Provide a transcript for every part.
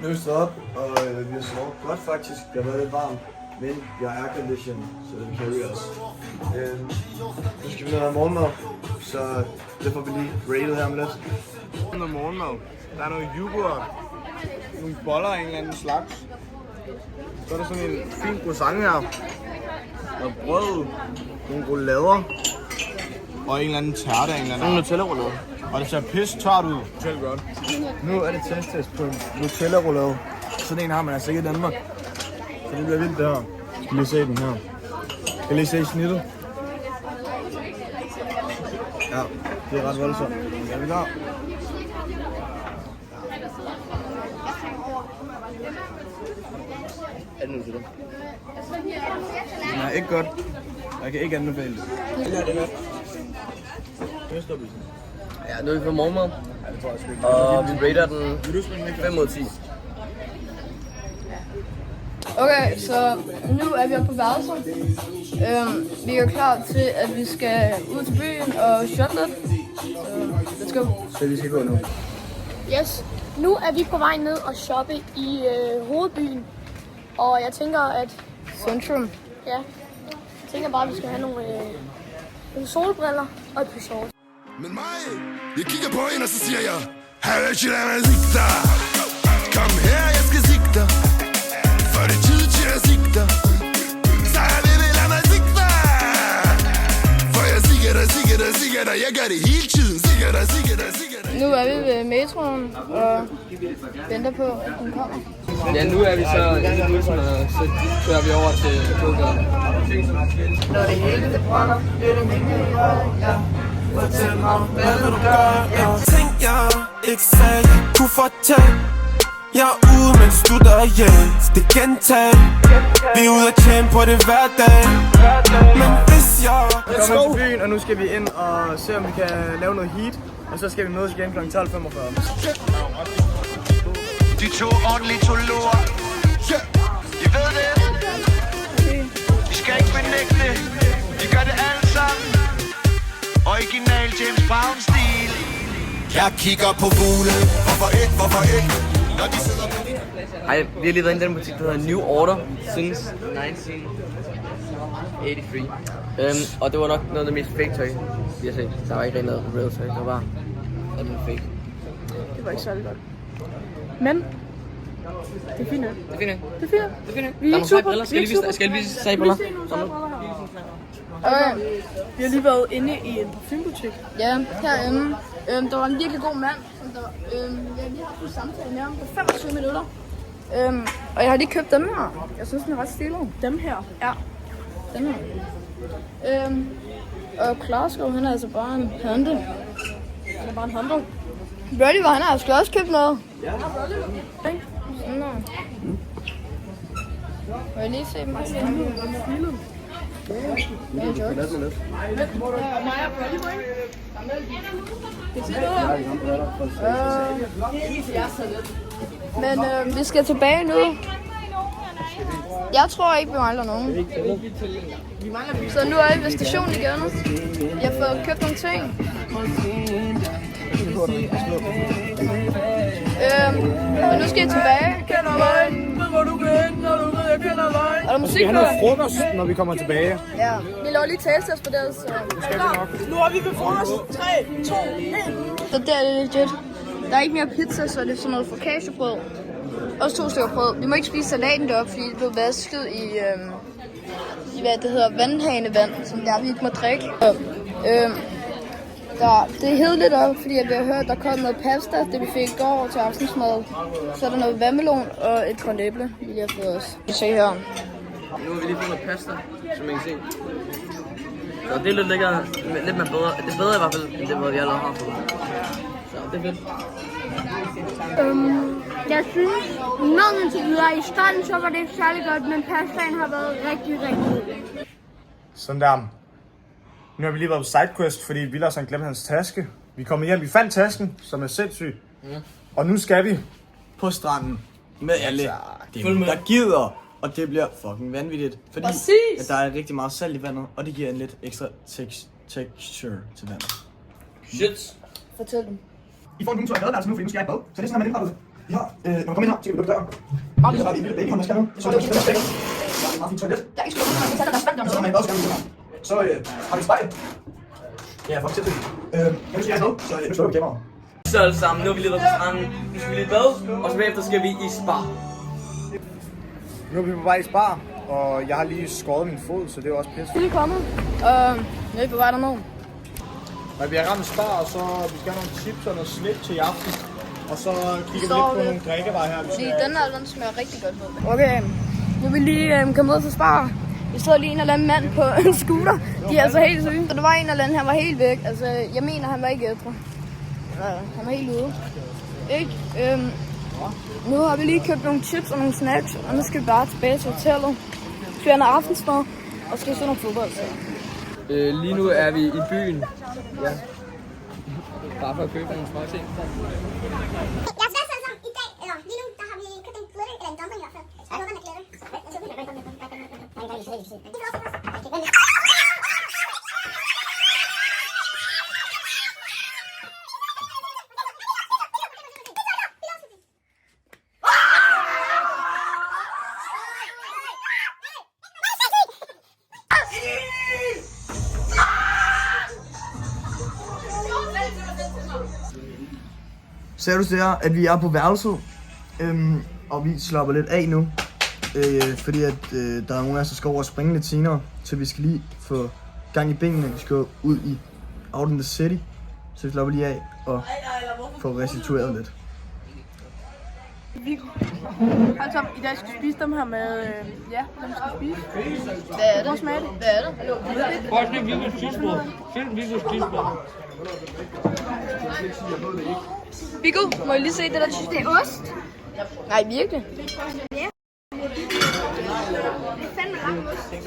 Nu er vi stået op, og vi har sovet godt faktisk. Det har været lidt varmt, men vi har aircondition, så det carry os. Nu skal vi ned og have morgenmad, så det får vi lige rated her om lidt. Noget morgenmad. Der er noget yoghurt, nogle boller af en eller anden slags. Så er der sådan en fin croissant her. Og brød, nogle roulader. Og en eller anden tærte af en eller anden. Nogle Nutella-roulade. Og det ser pisse tørt ud. Selv godt. Nu er det testtest på en Nutella-roulade. Sådan en har man altså ikke i Danmark. Så det bliver vildt det her. Jeg skal lige se den her. Jeg kan lige se snittet. Ja, det er ret voldsomt. Ja, vi går. Er det nu til det? Nej, ikke godt. Jeg kan ikke anbefale det. Ja, nu er vi på morgenmad. Ja, det tror jeg sgu ikke. Og vi rater den 5 ud af 10. Okay, så nu er vi oppe på værelset. Vi er klar til, at vi skal ud til byen og shoppe lidt. Så let's go. Så vi skal gå nu. Yes, nu er vi på vej ned og shoppe i hovedbyen. Og jeg tænker, at Centrum. ja, jeg tænker bare, at vi skal have nogle solbriller og et par shorts. Men mig, jeg kigger på hende, og så siger jeg, Halløj, lad mig sigte dig. Kom her, jeg skal sigte dig. For det er tid til at sigte dig. Så jeg vil lad mig sigte dig. For jeg sigter dig. Jeg gør det hele tiden. Sigter dig. Nu er vi ved metroen og venter på, at den kommer. Ja, nu er vi så i bussen, og så kører vi over til Toggaden. Når det hele det brænder, det er det mængde, ja. Fortæl mig, hvad vil du gøre? Ting jeg ikke sagde, jeg kunne fortælle. Jeg er ude, mens du derhjemme. Det gentag. Vi er ude at tjene på det hver dag. Men hvis jeg Vi kommer til byen, og nu skal vi ind og se, om vi kan lave noget heat. Og så skal vi mødes igen kl. 12.45. De to ordentligt to lort. I ved det. Vi skal ikke benægte. Vi gør det alle sammen. Original James Brown-stil. Jeg kigger på fugle. Hvorfor ikke? Når de sidder på dit... Ej, vi har lige været inde i den butik, der hedder New Order since 1983. Og det var nok noget af det mest fake tøj, vi har set. Der var ikke rigtig noget real tøj, det var bare noget fake. Det var ikke særlig godt. Men det er fint. Det er fint. Det er fint. Det er fint. Vi er Der er ikke super. briller. Skal jeg lige vise sagbriller? Okay. Vi har lige været inde i en parfumbutik. Ja, herinde. Der var en virkelig god mand, som der, jeg har lige haft en samtale med ham på 25 minutter. Og jeg har lige købt dem her. Jeg synes, den er ret stilig. Dem her. Ja, den her. Og Klarskov, han er altså bare en hante. Han er bare en håndbog. Brody var, han har altså også købt noget. Ja. Sådan der. Må jeg lige se dem? Men vi skal tilbage nu. Jeg tror ikke, vi mangler nogen. Så nu er vi ved stationen igen. Jeg har fået købt nogle ting. Og nu skal jeg tilbage. Er der musik Vi har noget frokost, når vi kommer tilbage. Ja. Vi laver lige talestest på det, så... Nu er vi ved frokost. 3, 2, 1. Så det er legit. Der er ikke mere pizza, så det er sådan noget focaccia-brød. Også 2 stykker brød. Vi må ikke spise salaten deroppe, fordi det blev vasket i hvad det hedder, vandhanevand, som der vi ikke må drikke. Det er hedeligt op, fordi vi har hørt, der kom noget pasta, det vi fik i går til aftensmad. Så er der noget vandmelon og et grønt æble, vi lige har fået os. Vi ser her. Nu har vi lige fået noget pasta, som I kan se. Så det er lidt lækkert, lidt mere bedre. Det er bedre i hvert fald, end det, vi allerede har fået. Så det er fedt. Jeg synes, maden til videre i starten, så var det ikke særlig godt, men pastaen har været rigtig god. Sådan der. Nu har vi lige været på sidequest, fordi Vilas han glemte hans taske. Vi er kommet hjem, vi fandt tasken, som er sindssyg. Og nu skal vi på stranden med alle dem, der gider. Og det bliver fucking vanvittigt, fordi at der er rigtig meget salt i vandet, og det giver en lidt ekstra texture til vandet. Shit. Fortæl dem. I får en roomtour i badeværelset nu, fordi nu skal jeg i bad. Så det er sådan, at man inddrager Vi har, når man kommer ind her, så kan vi lukke døren. Så har vi en lille babyhåndvask her nu. Så er der også en meget fint toilet. Jeg er ikke spurgt, Så har man også gerne ud. Så har vi et spejl. Ja, for eksempel. Nu skal jeg afsted, så nu slukker vi kameraet. Så alle sammen, nu har vi lige været på stranden, nu skal vi lige i bad, og så bagefter skal vi i spa. Nu er vi på vej i Spar, og jeg har lige skåret min fod, så det er også pisse. Vi er kommet, og nu er vi på vej dernede. Men vi har ramt Spar, og så vi skal have nogle chips og noget slik til i aften. Og så kigger vi lidt på nogle drikkevarer her. Fordi den her, den smager rigtig godt på. Okay, nu er vi lige kommet ud fra Spar. Vi stod lige en eller anden mand på en scooter. De er altså helt syge. Så der var en eller anden, han var helt væk. Altså, jeg mener, han var ikke ædru. Han var helt ude. Ikke? Nu har vi lige købt nogle chips og nogle snacks, og nu skal vi bare tilbage til hotellet. Vi skal have noget aftensmad, og skal se nogle fodbold. Lige nu er vi i byen. Ja. Bare for at købe nogle små ting. Jeg skal altså i dag, eller lige nu, der har vi købt en glitter, eller en dumpling i hvert fald. Jeg håber, den er glitter. Ser du der, at vi er på værelset, og vi slapper lidt af nu, fordi at der er nogen af os, der skal over og springe lidt senere, så vi skal lige få gang i benene. Vi skal ud i out in the city, så vi slapper lige af og får restitueret lidt. Altså, i dag skal vi spise dem her med, ja, dem skal vi spise. Hvad er det? Hvor smager det? Hvad er det? Prøv at se en Vigos cheeseburger. Se en Vigos cheeseburger. Viggo, må jeg lige se det der cheese? Det er ost. Nej, virkelig. Ja. Det er fandme lang ost. 5,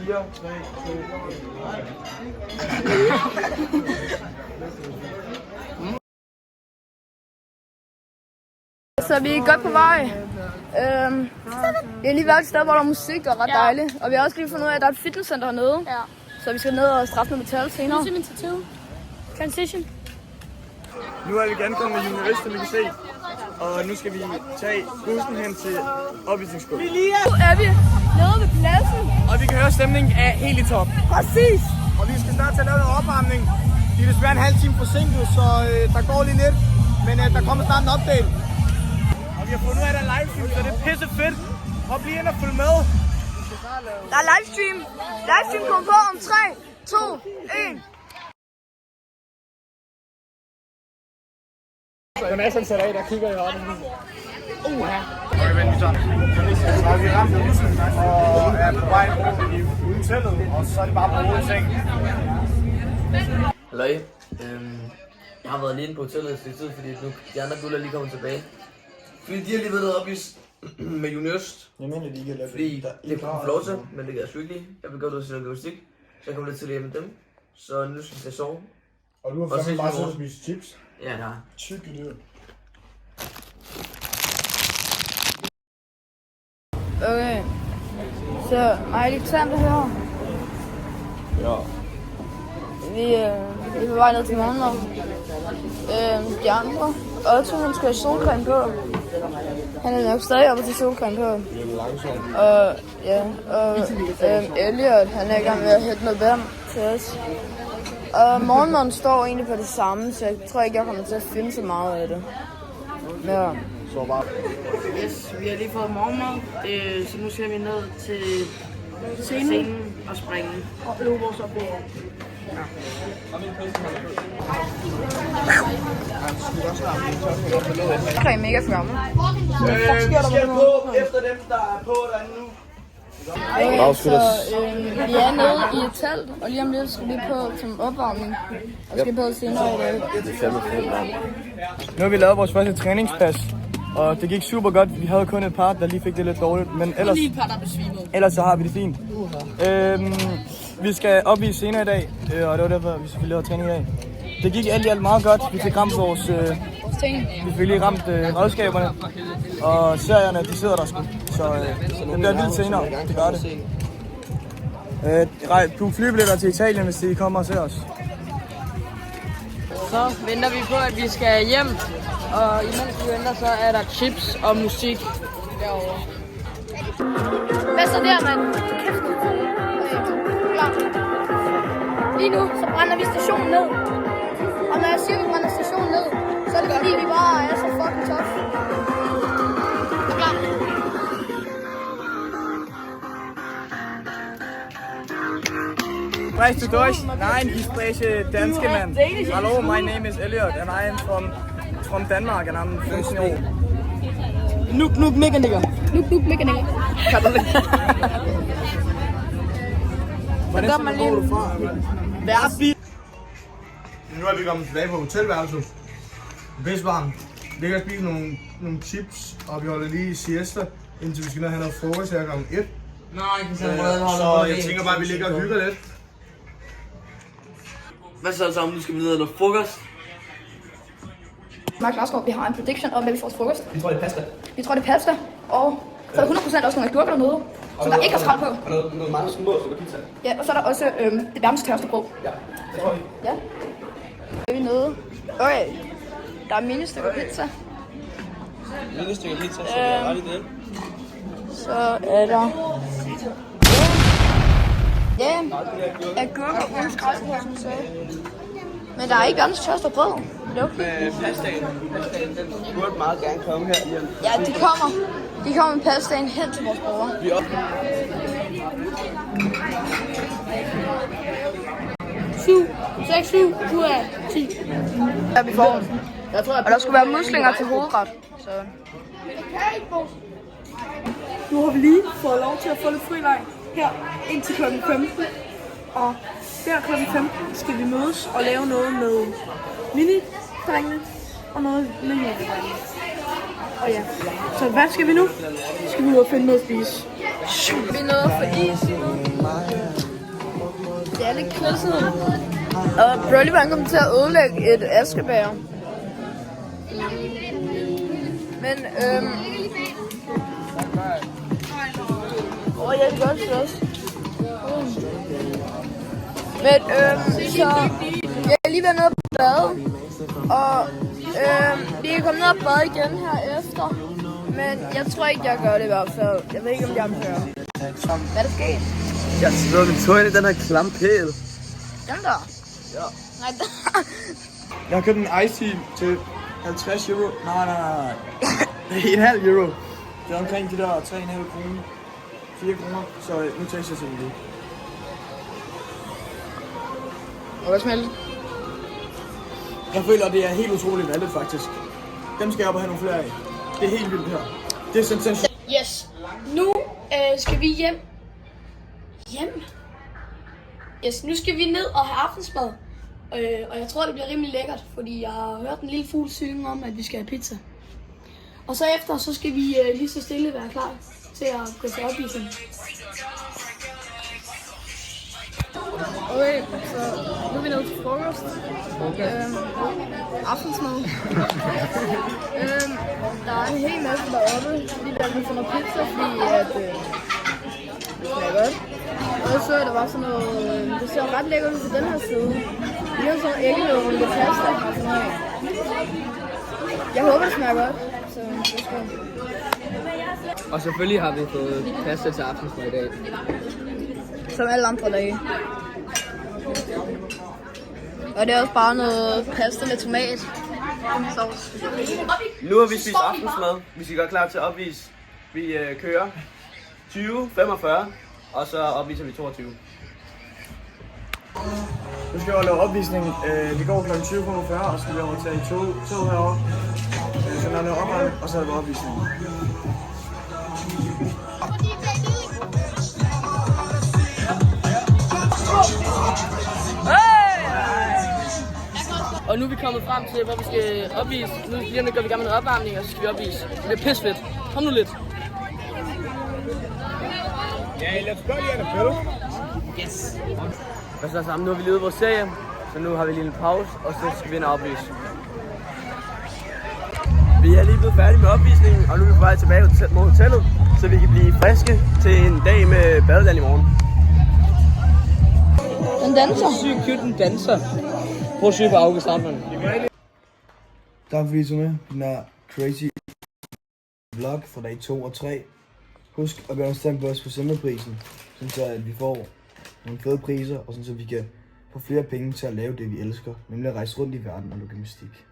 4, 3, 2. Så vi er godt på vej. Vi har lige været et sted, hvor der er musik, og ret dejligt. Og vi har også lige fundet ud af, at der er et fitnesscenter hernede. Ja. Så vi skal ned og straffe med metal senere. Transition. Nu er vi gerne kommet med juniorist, som vi kan se. Og nu skal vi tage bussen hen til opvisningsskolen. Nu er vi nede ved pladsen. Og vi kan høre, at stemningen er helt i top. Præcis. Og vi skal snart til at lave noget opvarmning. Vi er desværre en halv time forsinket, så der går lige lidt. Men der kommer snart en update. Og vi har fundet ud af, at der er livestream, så det er pisse fedt. Hop lige ind og følg med. Der er livestream. Livestream kommer på om 3, 2, 1. Den er sådan sat af, der kigger i hånden. Okay, vent, vi tager det. Så har vi ramt bussen og er på vej i hotellet, og så er det bare på hovedseng. Halløj. Jeg har været alene på hotellet et stykke tid, fordi nu de andre gutter er lige kommet tilbage. Fordi de har lige været oppe med juniorist. Jeg mener, de ikke er lavet. Fordi det kunne få lov til, men det gør jeg sgu ikke lige. Jeg vil godt ud til noget gymnastik, så jeg kommer lidt tidligere med dem. Så nu skal vi til at sove. Og du har fandme bare siddet og spist chips. Ja, det har. Tykke dyr. Okay. Så Alexander her. Ja. Vi er på vej ned til morgenmad. De andre. Otto, han skal have solcreme på. Han er nok stadig oppe til solcreme på. Det er langsomt. Og Elliot, han er i gang med at hælde noget vand til os. Og morgenmaden står egentlig på det samme, så jeg tror ikke, jeg kommer til at finde så meget af det. Ja. Så bare. Yes, vi har lige fået morgenmad, så nu skal vi ned til scenen og springe. Og øve vores opgave. Det er mega fremme. Vi skal på efter dem, der er på derinde nu. Okay, så vi er nede i et telt, og lige om lidt skal vi på som opvarmning. Og skal på senere i dag. Nu har vi lavet vores første træningspas, og det gik super godt. Vi havde kun et par, der lige fik det lidt dårligt, men ellers så har vi det fint. Vi skal opvise senere i dag, og det var derfor, vi selvfølgelig havde træning i dag. Det gik alt i alt meget godt. Vi fik ramt vores vi fik lige ramt redskaberne, og serierne, de sidder der sgu. Så det bliver vildt senere, det gør det. Book flybilletter til Italien, hvis de kommer og ser os. Så venter vi på, at vi skal hjem. Og imens vi venter, så er der chips og musik derovre. Hvad så der, mand? Kæft. Klar. Lige nu, så brænder vi stationen ned. Og når jeg siger, at vi brænder stationen ned, så er det fordi, vi bare er så fucking tough. Klar. Weißt du Deutsch? Nein, ich spreche danske, man. Hallo, my name is Elliot and I am from Denmark and I'm 15 år. Nuk mekaniker. Nuk mekaniker. Hvordan går du fra? Nu er vi kommet tilbage på hotelværelset. Pissevarmt. Vi kan spise nogle chips, og vi holder lige siesta, indtil vi skal ned og have noget frokost her kl. 1. Så jeg tænker bare, at vi ligger og hygger lidt. Hvad så sammen? Nu skal vi ned og noget frokost. Mark Larsgaard, vi har en prediction om, hvad vi får til frokost. Vi tror, det er pasta. Vi tror, det er pasta, og så er der 100% også nogle agurker dernede, som der ikke er skrald på. Og noget meget små stykker pizza. Ja, og så er der også det verdens tørste brød. Ja, det tror vi. Ja. Er vi nede? Okay. Der er mini-stykker pizza. Mini-stykker pizza, så det er ret i det. Så er der... Ja, agurker uden skrald på, som jeg sagde. Men der er ikke verdens tørste brød. Med pastaen. Den burde meget gerne komme her hjem. Ja, de kommer med pastaen hen til vores borgere. Vi er op. 7, 6, 7, 7 af 10. Ja, vi får. Og der skulle være muslinger til hovedret. Så. Nu har vi lige fået lov til at få lidt frileg her indtil kl. 15. Og der kl. 15 skal vi mødes og lave noget med mini-drengene og noget med jævndrengene. Og ja, så hvad skal vi nu? Skal vi ud og finde noget at spise? Vi er nede for is. Det er lidt knudset. Og Broly var kommet til at ødelægge et askebær. Men jeg gør det også. Men så jeg er lige været nede på bade. Og vi kan komme ned og bade igen her efter. Men jeg tror ikke, jeg gør det i hvert fald. Jeg ved ikke, om jeg hører. Hvad er der sket? Jeg slår min tøj i den her klampæl. Den der? Ja. Nej, der. Jeg har købt en ice tea til 50 euro. Nej. Det er 1,5 euro. Det er omkring de der 3,5 kroner. 4 kroner. Så nu tager jeg sig lige. Og hvad smager det? Jeg føler, det er helt utroligt valget faktisk. Dem skal jeg op og have nogle flere af. Det er helt vildt det her. Det er sensationelt. Yes. Nu skal vi hjem. Hjem? Yes, nu skal vi ned og have aftensmad. Og jeg tror, det bliver rimelig lækkert, fordi jeg har hørt en lille fugl synge om, at vi skal have pizza. Og så efter, så skal vi lige så stille være klar til at gå til opvisning. Okay, så nu er vi nede til frokost. Aftensmad. Der er en hel masse deroppe. Vi valgte for noget pizza, fordi at, det smager godt. Og så er der bare sådan noget, det ser ret lækkert ud på den her side. Vi har sådan æggeløb med pasta og sådan noget. Jeg håber, det smager godt. Så det skal. Og selvfølgelig har vi fået pasta til aftensmad i dag. Som alle andre dage. Og det er også bare noget pasta med tomat. Sovs. Nu har vi spist aftensmad. Vi skal gøre klar til opvis. Vi kører 20:45, og så opviser vi 22. Nu skal jeg lave opvisning. Vi går kl. 20:45, og så skal vi over til tog herovre. Så når det er oprettet, og så er det opvisning. Og nu er vi kommet frem til, hvor vi skal opvise. Nu lige om lidt går vi i gang med noget opvarmning, og så skal vi opvise. Det bliver pissefedt. Kom nu lidt. Ja, lad os gøre lige en appel. Yes. Og så sammen, nu har vi levet vores serie, så nu har vi lige en pause, og så skal vi ind og opvise. Vi er lige blevet færdige med opvisningen, og nu er vi på vej tilbage mod hotellet, så vi kan blive friske til en dag med badeland i morgen. Den danser. Sygt cute, den danser. Prøv at søge på August Hartmann. Tak fordi I så med den her crazy vlog fra dag 2 og 3. Husk at gøre en stand på os på Simmerprisen, så at vi får nogle fede priser, og så vi kan få flere penge til at lave det, vi elsker, nemlig at rejse rundt i verden og lave gymnastik.